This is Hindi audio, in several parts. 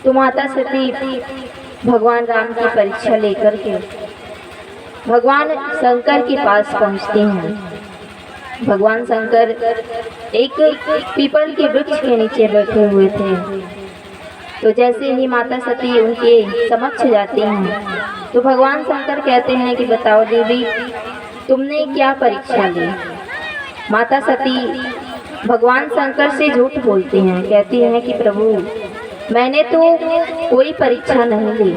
तो माता सती भगवान राम की परीक्षा लेकर के भगवान शंकर के पास पहुंचते हैं। भगवान शंकर एक पीपल के वृक्ष के नीचे बैठे हुए थे। तो जैसे ही माता सती उनके समक्ष जाती हैं तो भगवान शंकर कहते हैं कि बताओ देवी, तुमने क्या परीक्षा ली। माता सती भगवान शंकर से झूठ बोलती हैं, कहती हैं कि प्रभु, मैंने तो कोई परीक्षा नहीं ली,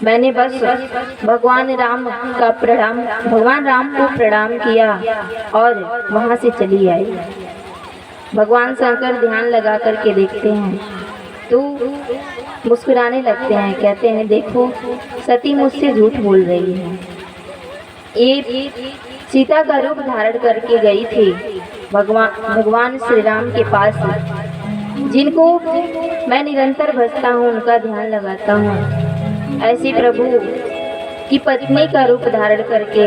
मैंने बस भगवान राम को प्रणाम किया और वहाँ से चली आई। भगवान शंकर ध्यान लगा करके देखते हैं तो मुस्कुराने लगते हैं, कहते हैं देखो सती मुझसे झूठ बोल रही है। ये सीता का रूप धारण करके गई थी भगवान श्री राम के पास, जिनको मैं निरंतर भजता हूँ, उनका ध्यान लगाता हूँ। ऐसे प्रभु की पत्नी का रूप धारण करके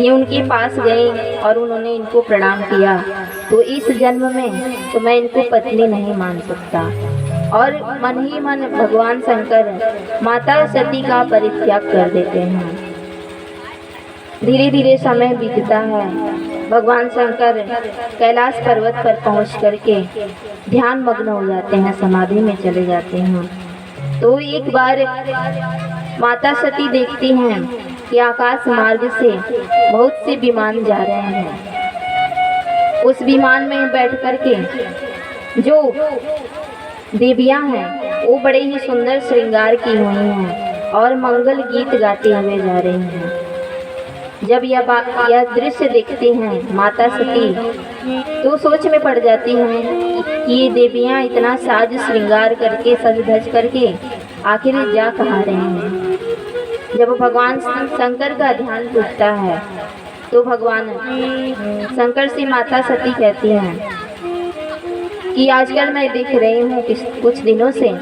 ये उनके पास गई और उन्होंने इनको प्रणाम किया। तो इस जन्म में तो मैं इनको पत्नी नहीं मान सकता। और मन ही मन भगवान शंकर माता सती का परित्याग कर देते हैं। धीरे धीरे समय बीतता है। भगवान शंकर कैलाश पर्वत पर पहुंच करके ध्यान मग्न हो जाते हैं, समाधि में चले जाते हैं। तो एक बार माता सती देखती हैं कि आकाश मार्ग से बहुत से विमान जा रहे हैं। उस विमान में बैठ करके जो देवियां हैं वो बड़े ही सुंदर श्रृंगार की हुई हैं और मंगल गीत गाते हुए जा रही हैं। जब यह दृश्य देखती हैं माता सती तो सोच में पड़ जाती हैं कि ये देवियां इतना साज श्रृंगार करके सज धज करके आखिर जा कहाँ रहे हैं। जब भगवान शंकर का ध्यान टूटता है तो भगवान शंकर से माता सती कहती हैं कि आजकल मैं देख रही हूँ कि कुछ दिनों से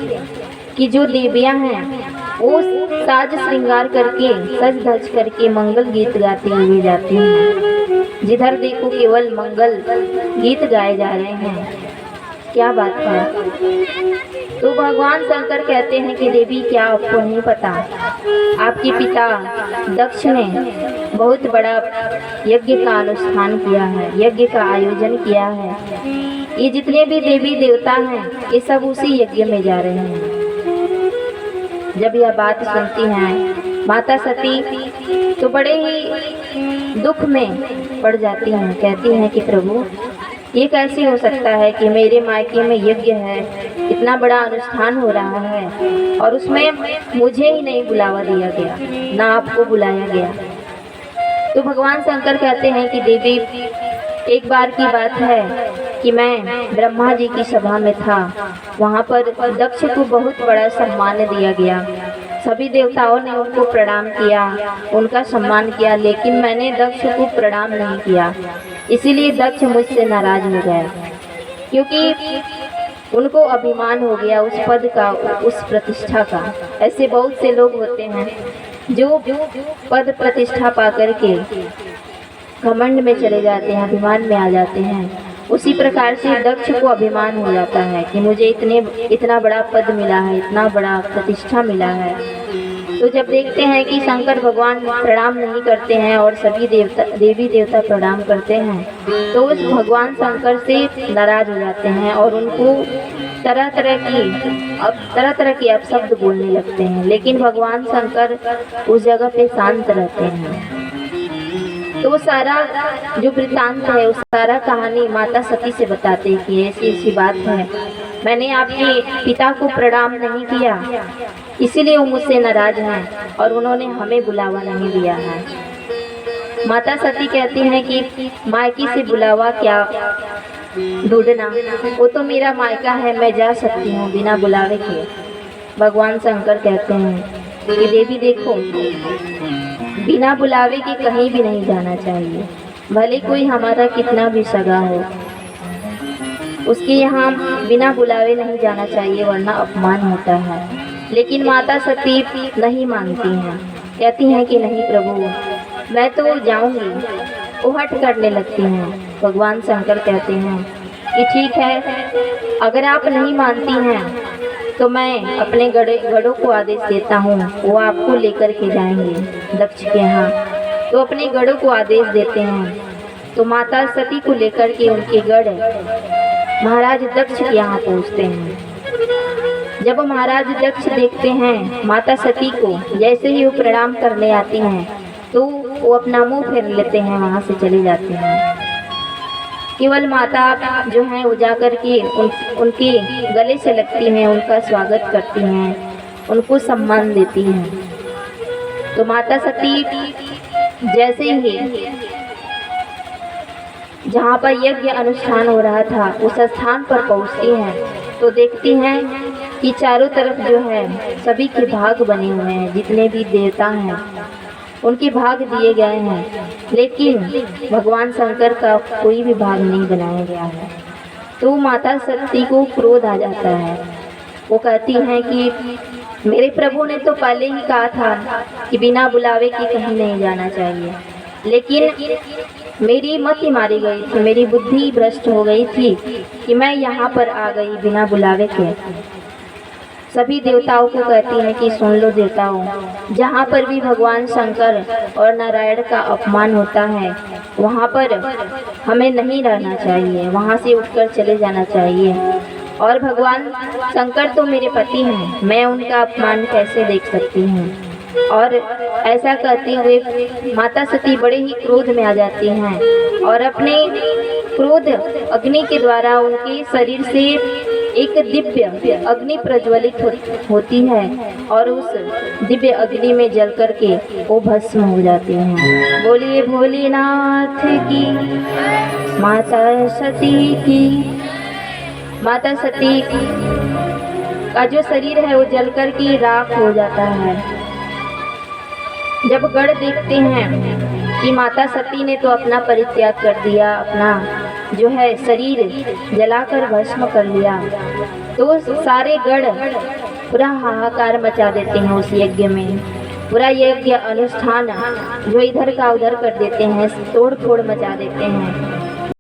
कि जो देवियां हैं वो साज श्रृंगार करके सज धज करके मंगल गीत गाते हुए जाती हैं। जिधर देखो केवल मंगल गीत गाए जा रहे हैं, क्या बात है। तो भगवान शंकर कहते हैं कि देवी, क्या आपको नहीं पता, आपके पिता दक्ष ने बहुत बड़ा यज्ञ का अनुष्ठान किया है, यज्ञ का आयोजन किया है। ये जितने भी देवी देवता हैं ये सब उसी यज्ञ में जा रहे हैं। जब यह बात सुनती हैं माता सती तो बड़े ही दुख में पड़ जाती हैं। कहती हैं कि प्रभु, ये कैसे हो सकता है कि मेरे मायके में यज्ञ है, इतना बड़ा अनुष्ठान हो रहा है और उसमें मुझे ही नहीं बुलावा दिया गया, ना आपको बुलाया गया। तो भगवान शंकर कहते हैं कि देवी, एक बार की बात है कि मैं ब्रह्मा जी की सभा में था। वहाँ पर दक्ष को बहुत बड़ा सम्मान दिया गया। सभी देवताओं ने उनको प्रणाम किया, उनका सम्मान किया, लेकिन मैंने दक्ष को प्रणाम नहीं किया। इसीलिए दक्ष मुझसे नाराज हो गया, क्योंकि उनको अभिमान हो गया उस पद का, उस प्रतिष्ठा का। ऐसे बहुत से लोग होते हैं जो पद प्रतिष्ठा पा करके घमंड में चले जाते हैं, अभिमान में आ जाते हैं। उसी प्रकार से दक्ष को अभिमान हो जाता है कि मुझे इतना बड़ा पद मिला है, इतना बड़ा प्रतिष्ठा मिला है। तो जब देखते हैं कि शंकर भगवान प्रणाम नहीं करते हैं और सभी देवी देवता प्रणाम करते हैं, तो उस भगवान शंकर से नाराज हो जाते हैं और उनको तरह तरह के अपशब्द बोलने लगते हैं। लेकिन भगवान शंकर उस जगह पे शांत रहते हैं। तो वो सारा जो वृत्तांत है, उस सारा कहानी माता सती से बताते हैं कि ऐसी ऐसी बात है, मैंने आपके पिता को प्रणाम नहीं किया, इसीलिए वो मुझसे नाराज हैं और उन्होंने हमें बुलावा नहीं दिया है। माता सती कहती हैं कि मायके से बुलावा क्या ढूंढना, वो तो मेरा मायका है, मैं जा सकती हूँ बिना बुलावे के। भगवान शंकर कहते हैं कि देवी देखो, बिना बुलावे के कहीं भी नहीं जाना चाहिए। भले कोई हमारा कितना भी सगा हो, उसके यहाँ बिना बुलावे नहीं जाना चाहिए, वरना अपमान होता है। लेकिन माता सती नहीं मानती हैं, कहती हैं कि नहीं प्रभु, मैं तो जाऊंगी। वो हट करने लगती हैं। भगवान शंकर कहते हैं कि ठीक है, अगर आप नहीं मानती हैं तो मैं अपने गढ़ों को आदेश देता हूँ, वो आपको लेकर के जाएंगे दक्ष के यहाँ। तो अपने गढ़ों को आदेश देते हैं, तो माता सती को लेकर के उनके गढ़ महाराज दक्ष के यहाँ पहुँचते हैं। जब महाराज दक्ष देखते हैं माता सती को, जैसे ही वो प्रणाम करने आती हैं तो वो अपना मुंह फेर लेते हैं, वहाँ से चले जाते हैं। केवल माता जो हैं वो जाकर के उनके गले से लगती हैं, उनका स्वागत करती हैं, उनको सम्मान देती हैं। तो माता सती जैसे ही जहाँ पर यज्ञ अनुष्ठान हो रहा था उस स्थान पर पहुँचती हैं तो देखती हैं कि चारों तरफ जो है सभी के भाग बने हुए हैं, जितने भी देवता हैं उनके भाग दिए गए हैं, लेकिन भगवान शंकर का कोई भी भाग नहीं बनाया गया है। तो माता सती को क्रोध आ जाता है। वो कहती हैं कि मेरे प्रभु ने तो पहले ही कहा था कि बिना बुलावे के कहीं नहीं जाना चाहिए, लेकिन मेरी मति मारी गई थी, मेरी बुद्धि भ्रष्ट हो गई थी कि मैं यहाँ पर आ गई बिना बुलावे के। सभी देवताओं को कहती हैं कि सुन लो देवताओं, जहाँ पर भी भगवान शंकर और नारायण का अपमान होता है वहाँ पर हमें नहीं रहना चाहिए, वहाँ से उठकर चले जाना चाहिए। और भगवान शंकर तो मेरे पति हैं, मैं उनका अपमान कैसे देख सकती हूँ। और ऐसा कहते हुए माता सती बड़े ही क्रोध में आ जाती हैं और अपने क्रोध अग्नि के द्वारा उनके शरीर से एक दिव्य अग्नि प्रज्वलित होती है और उस दिव्य अग्नि में जल करके वो भस्म हो जाते हैं। बोलिए भोलेनाथ की, माता सती की। माता सती का जो शरीर है वो जल करके राख हो जाता है। जब गढ़ देखते हैं कि माता सती ने तो अपना परित्याग कर दिया, अपना जो है शरीर जलाकर भस्म कर लिया, तो सारे गढ़ पूरा हाहाकार मचा देते हैं उस यज्ञ में। पूरा यज्ञ अनुष्ठान जो इधर का उधर कर देते हैं, तोड़ फोड़ मचा देते हैं।